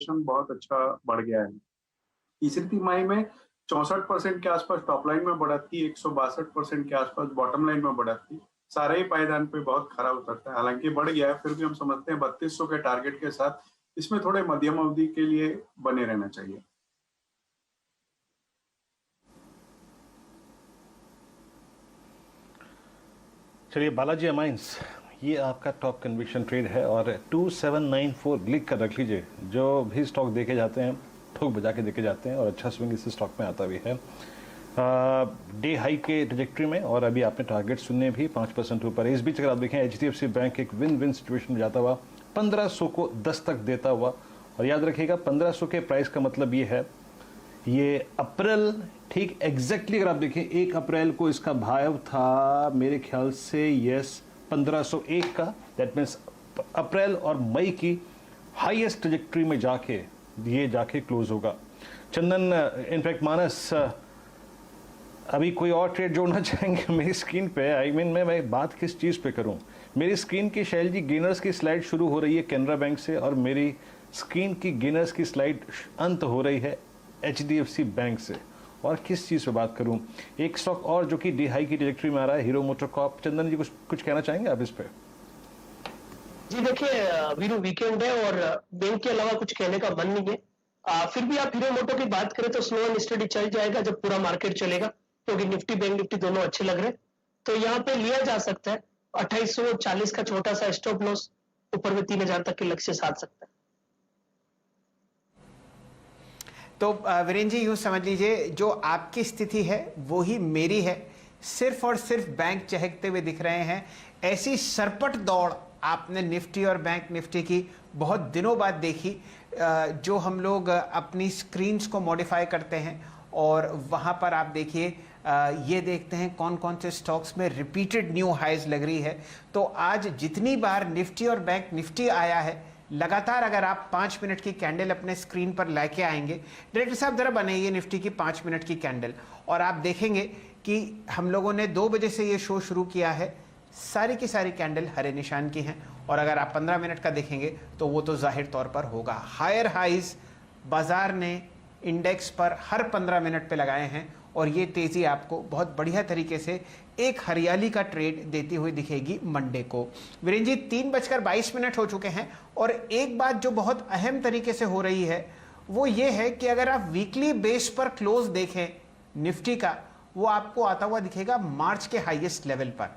बहुत अच्छा बढ़ गया है। तीसरी तिमाही में 64% के आसपास टॉप लाइन में बढ़ोतरी, 162% के आसपास बॉटम लाइन में बढ़ोतरी, सारे ही पायदान पे बहुत खरा उतरता है। हालांकि बढ़ गया है, फिर भी हम समझते हैं 3200 के टारगेट के साथ इसमें थोड़े मध्यम अवधि के लिए बने रहना चाहिए। चलिए, बालाजी अमाइंस, ये आपका टॉप कन्विक्शन ट्रेड है और 2794 लिख कर रख लीजिए। जो भी स्टॉक देखे जाते हैं ठोक बजा के देखे जाते हैं और अच्छा स्विंग इस स्टॉक में आता भी है डे हाई के ट्रेजेक्ट्री में। और अभी आपने टारगेट सुनने भी 5% ऊपर है। इस बीच अगर आप देखें HDFC बैंक एक विन विन सिचुएशन में जाता हुआ 1500 को 10 तक देता हुआ, और याद रखिएगा 1500 के प्राइस का मतलब ये है, ये अप्रैल ठीक एग्जैक्टली अगर आप देखें 1 अप्रैल को इसका भाव था मेरे ख्याल से 1501 का। दैट मीन्स अप्रैल और मई की हाईएस्ट ट्रेजेक्ट्री में जाके ये जाके क्लोज होगा। चंदन, इनफैक्ट मानस, अभी कोई और ट्रेड जोड़ना चाहेंगे मेरी स्क्रीन पे? मैं बात किस चीज़ पे करूं? मेरी स्क्रीन की शैल जी गेनर्स की स्लाइड शुरू हो रही है कैनरा बैंक से, और मेरी स्क्रीन की गेनर्स की स्लाइड अंत हो रही है HDFC बैंक से। और किस चीज़ पे बात करूं? एक स्टॉक और जो कि डी हाई की ट्रेजेक्ट्री में आ रहा है, हीरो मोटर कॉर्प। चंदन जी कुछ कहना चाहेंगे आप इस पे? जी देखिए, वीरू वीकेंड है और बैंक के अलावा कुछ कहने का मन नहीं है। फिर भी आप हीरो मोटो की बात करें तो स्लो एंड स्टडी चल जाएगा जब पूरा मार्केट चलेगा, क्योंकि निफ्टी बैंक निफ्टी दोनों अच्छे लग रहे हैं। तो यहाँ पे लिया जा सकता है 2840 का छोटा सा स्टॉप लॉस, ऊपर में 3000 तक के लक्ष्य साध सकता है। तो वीरेंद्र जी, यूँ समझ लीजिए जो आपकी स्थिति है वो ही मेरी है। सिर्फ और सिर्फ बैंक चहकते हुए दिख रहे हैं। ऐसी सरपट दौड़ आपने निफ्टी और बैंक निफ्टी की बहुत दिनों बाद देखी। जो हम लोग अपनी स्क्रीन्स को मॉडिफाई करते हैं और वहाँ पर आप देखिए, ये देखते हैं कौन कौन से स्टॉक्स में रिपीटेड न्यू हाइज लग रही है। तो आज जितनी बार निफ्टी और बैंक निफ्टी आया है, लगातार अगर आप 5 मिनट की कैंडल अपने स्क्रीन पर लेके आएंगे, डायरेक्टर साहब जरा बनाइए निफ्टी की 5 मिनट की कैंडल, और आप देखेंगे कि हम लोगों ने 2 बजे से ये शो शुरू किया है, सारी की सारी कैंडल हरे निशान की हैं। और अगर आप 15 मिनट का देखेंगे तो वो तो जाहिर तौर पर होगा। हायर हाइज बाजार ने इंडेक्स पर हर 15 मिनट पे लगाए हैं, और ये तेज़ी आपको बहुत बढ़िया तरीके से एक हरियाली का ट्रेड देती हुई दिखेगी मंडे को। वीरेंद्र जी, 3:22 हो चुके हैं, और एक बात जो बहुत अहम तरीके से हो रही है वो ये है कि अगर आप वीकली बेस पर क्लोज देखें निफ्टी का, वो आपको आता हुआ दिखेगा मार्च के हाईएस्ट लेवल पर,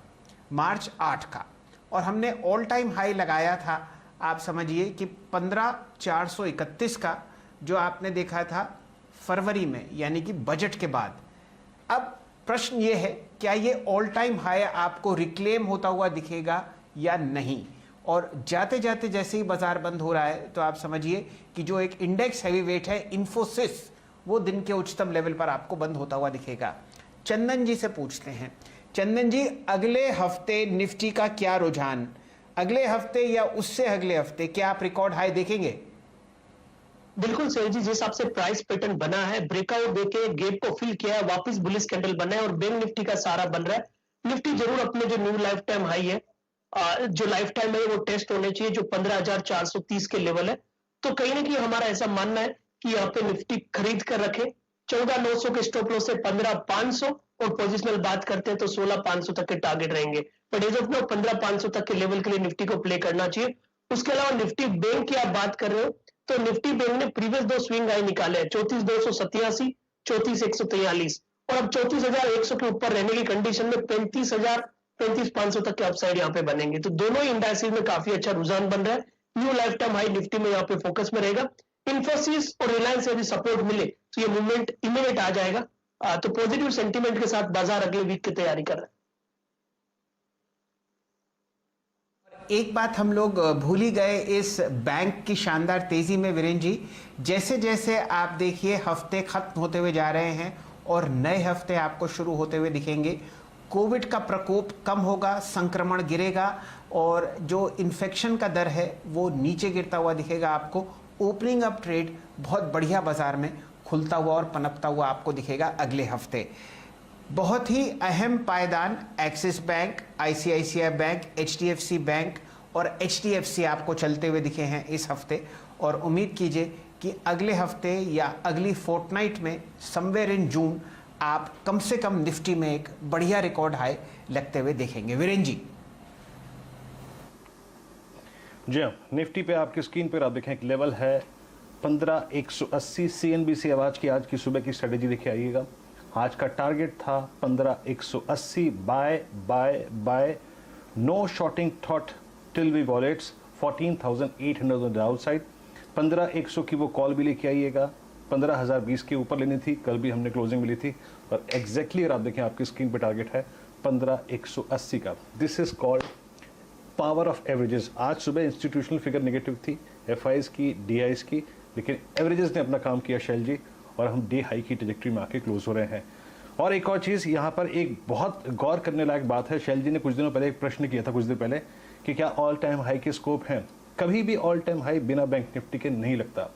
मार्च 8 का, और हमने ऑल टाइम हाई लगाया था, आप समझिए कि 15,431 का, जो आपने देखा था फरवरी में, यानी कि बजट के बाद। अब प्रश्न ये है, क्या ये ऑल टाइम हाई आपको रिक्लेम होता हुआ दिखेगा या नहीं? और जाते जाते जैसे ही बाजार बंद हो रहा है तो आप समझिए कि जो एक इंडेक्स हैवी वेट है इन्फोसिस, वो दिन के उच्चतम लेवल पर आपको बंद होता हुआ दिखेगा। चंदन जी से पूछते हैं। चंदन जी, अगले हफ्ते निफ्टी का क्या रुझान? अगले हफ्ते या उससे अगले हफ्ते क्या आप रिकॉर्ड हाई देखेंगे? बिल्कुल सही जी, जिस हिसाब से प्राइस पैटर्न बना है, ब्रेकआउट देके गेप को फिल किया है, वापस बुलिश कैंडल बना है और बैंक निफ्टी का सारा बन रहा है। निफ्टी जरूर अपने जो न्यू लाइफ टाइम हाई है, जो लाइफ टाइम है वो टेस्ट होने चाहिए, जो 15,430 के लेवल है। तो कहीं ना कहीं हमारा ऐसा मानना है कि यहाँ पे निफ्टी खरीद कर रखे। 14,900 के स्टॉप लॉस से 15,500, और पोजिशनल बात करते हैं तो 16,500 तक के टारगेट रहेंगे। बट एज ऑफ नाउ 15,500 तक के लेवल के लिए निफ्टी को प्ले करना चाहिए। उसके अलावा निफ्टी बैंक की आप बात कर रहे हो, तो निफ्टी बैंक ने प्रीवियस 2 स्विंग हाई निकाले हैं, 34,287, 34,143, और अब 34,100 के ऊपर रहने की कंडीशन में 35,500 तक के अपसाइड यहाँ पे बनेंगे। तो दोनों ही इंडाइसेस में काफी अच्छा रुझान बन रहा है। New life time high Nifty में यहाँ पे फोकस में रहेगा। इन्फोसिस और रिलायंस से यदि सपोर्ट मिले तो ये मूवमेंट इमीडिएट आ जाएगा। तो पॉजिटिव सेंटीमेंट के साथ बाजार अगले वीक की तैयारी कर रहा है। एक बात हम लोग भूल ही गए इस बैंक की शानदार तेजी में वीरेंद्र जी, जैसे जैसे आप देखिए हफ्ते खत्म होते हुए जा रहे हैं और नए हफ्ते आपको शुरू होते हुए दिखेंगे, कोविड का प्रकोप कम होगा, संक्रमण गिरेगा और जो इन्फेक्शन का दर है वो नीचे गिरता हुआ दिखेगा आपको। ओपनिंग अप ट्रेड बहुत बढ़िया बाजार में खुलता हुआ और पनपता हुआ आपको दिखेगा अगले हफ्ते। बहुत ही अहम पायदान axis bank, ICICI bank, HDFC bank और HDFC आपको चलते हुए दिखे हैं इस हफ्ते, और उम्मीद कीजिए कि अगले हफ्ते या अगली फोर्टनाइट में समवेयर इन जून आप कम से कम निफ्टी में एक बढ़िया रिकॉर्ड हाई लगते हुए देखेंगे? वीरेन जी। जी हाँ, निफ्टी पे आपकी स्क्रीन पर आप देखें एक लेवल है 15,180। CNBC आवाज की आज की सुबह की स्ट्रेटेजी देखिए आइएगा। आज का टारगेट था 15,180। Buy buy buy, no shorting thought till we violates 14,800 on the outside. 15,100 की वो कॉल भी लेके आइएगा। 15,020 के ऊपर लेनी थी, कल भी हमने क्लोजिंग मिली थी और एग्जैक्टली अगर आप देखें आपकी स्क्रीन पे टारगेट है 15,180 का। This is called power of averages. आज सुबह इंस्टीट्यूशनल फिगर नेगेटिव थी, FIs की, DIs की, लेकिन एवरेजेस ने अपना काम किया शैल जी, और हम डे हाई की ट्रैजेक्टरी में आके क्लोज हो रहे हैं। और एक और चीज़ यहाँ पर एक बहुत गौर करने लायक बात है, शैल जी ने कुछ दिनों पहले एक प्रश्न किया था कुछ दिन पहले कि क्या ऑल टाइम हाई के स्कोप हैं। कभी भी ऑल टाइम हाई बिना बैंक निफ्टी के नहीं लगता।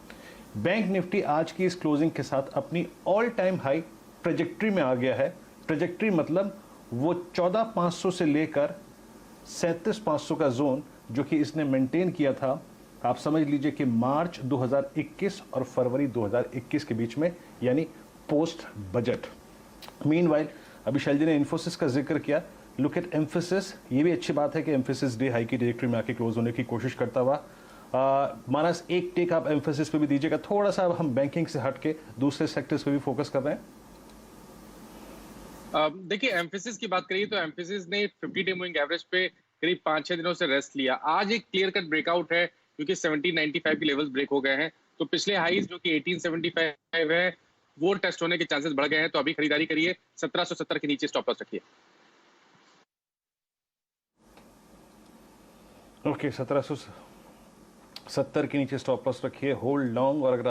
बैंक निफ्टी आज की इस क्लोजिंग के साथ अपनी ऑल टाइम हाई ट्रैजेक्टरी में आ गया है। ट्रैजेक्टरी मतलब वो 14,500 से लेकर 37,500 का जोन जो कि इसने मेंटेन किया था, आप समझ लीजिए कि मार्च 2021 और फरवरी 2021 के बीच में, यानी पोस्ट बजट। मीनवाइल अभी शैल जी ने इन्फोसिस का जिक्र किया, लुक एट एम्फेसिस। ये भी अच्छी बात है कि एम्फेसिस डे हाई की ट्रैजेक्टरी में आके क्लोज होने की कोशिश करता हुआ। मानस एक टेक आप एम्फेसिस पे भी दीजिएगा। थोड़ा सा हम बैंकिंग से हट के दूसरे सेक्टर्स पे भी फोकस कर रहे हैं। देखिए, एम्फेसिस की बात करिए तो एम्फेसिस ने 50 डे मूविंग एवरेज पे करीब 5-6 दिनों से रेस्ट लिया। आज एक क्लियर कट ब्रेकआउट है क्योंकि 1795 के लेवल्स ब्रेक हो गए हैं, तो पिछले हाईज जो कि 1875 है वो टेस्ट होने के चांसेस बढ़ गए हैं। तो अभी खरीदारी करिए, 1770 के नीचे स्टॉप लॉस रखिए। ओके, 1770 के नीचे स्टॉप लॉस रखिए, होल्ड लॉन्ग। और अगर